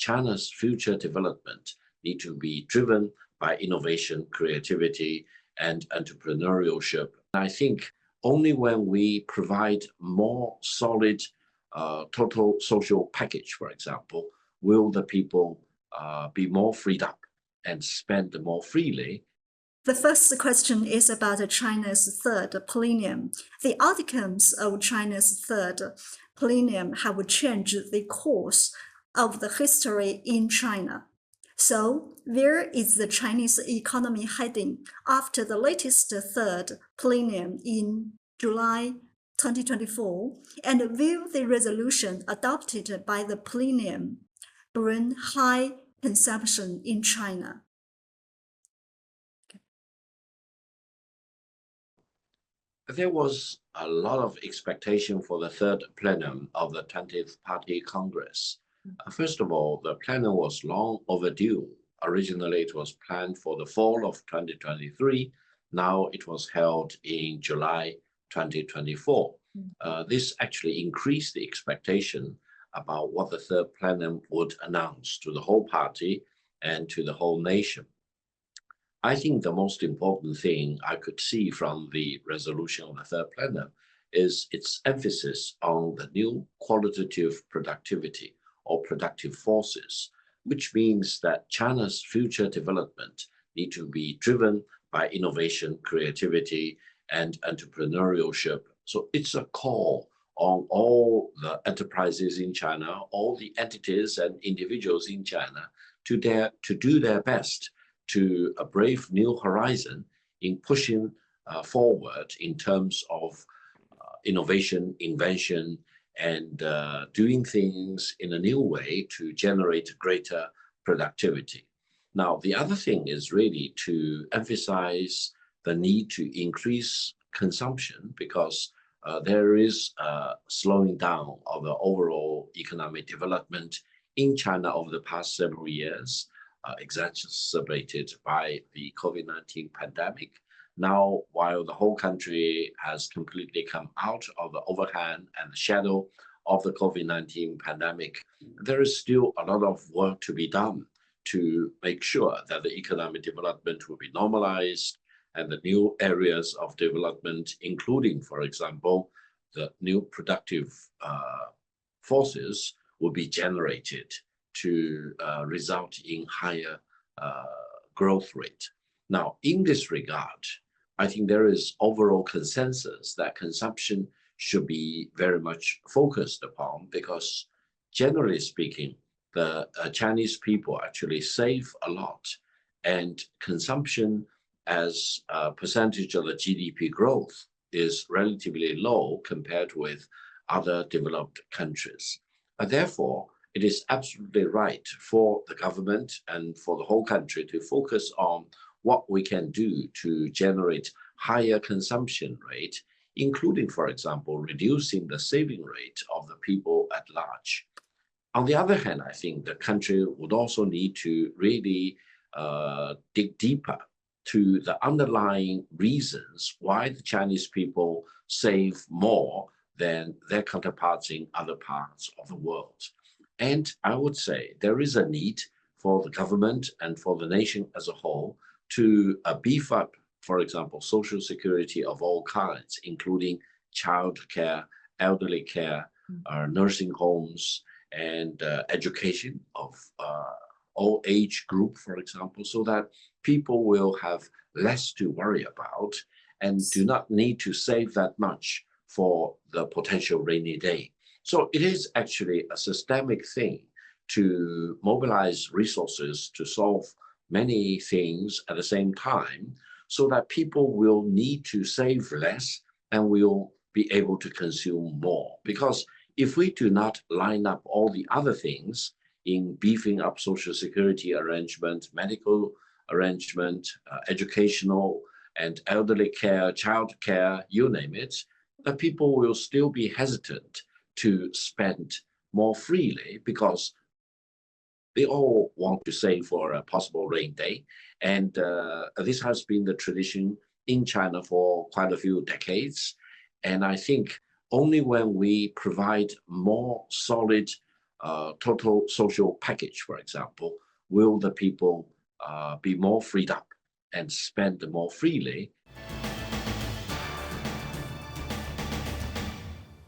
China's future development need to be driven by innovation, creativity, and entrepreneurship. I think only when we provide more solid total social package, for example, will the people be more freed up and spend more freely. The first question is about China's Third Plenum. The outcomes of China's Third Plenum have changed the course of the history in China. So, where is the Chinese economy heading after the latest Third Plenum in July 2024? And will the resolution adopted by the plenum bring high consumption in China? There was a lot of expectation for the Third Plenum of the 20th Party Congress. First of all, the plenum was long overdue. Originally, it was planned for the fall of 2023. Now it was held in July 2024. This actually increased the expectation about what the Third Plenum would announce to the whole party and to the whole nation. I think the most important thing I could see from the resolution of the Third Plenum is its emphasis on the new qualitative productivity or productive forces, which means that China's future development need to be driven by innovation, creativity, and entrepreneurship. So it's a call on all the enterprises in China, all the entities and individuals in China to do their best to a brave new horizon in pushing forward in terms of innovation, invention, and doing things in a new way to generate greater productivity. Now, the other thing is really to emphasize the need to increase consumption because there is a slowing down of the overall economic development in China over the past several years. Exacerbated by the COVID-19 pandemic. Now, while the whole country has completely come out of the overhang and the shadow of the COVID-19 pandemic, there is still a lot of work to be done to make sure that the economic development will be normalized and the new areas of development, including, for example, the new productive forces will be generated to result in higher growth rate. Now, in this regard, I think there is overall consensus that consumption should be very much focused upon because, generally speaking, the Chinese people actually save a lot, and consumption as a percentage of the GDP growth is relatively low compared with other developed countries. Therefore, it is absolutely right for the government and for the whole country to focus on what we can do to generate higher consumption rate, including, for example, reducing the saving rate of the people at large. On the other hand, I think the country would also need to really dig deeper to the underlying reasons why the Chinese people save more than their counterparts in other parts of the world. And I would say there is a need for the government and for the nation as a whole to beef up, for example, social security of all kinds, including child care, elderly care, nursing homes, and education of all age group, for example, so that people will have less to worry about and do not need to save that much for the potential rainy day. So it is actually a systemic thing to mobilize resources to solve many things at the same time so that people will need to save less and will be able to consume more. Because if we do not line up all the other things in beefing up social security arrangement, medical arrangement, educational and elderly care, child care, you name it, that people will still be hesitant to spend more freely because they all want to save for a possible rain day. And this has been the tradition in China for quite a few decades. And I think only when we provide more solid total social package, for example, will the people be more freed up and spend more freely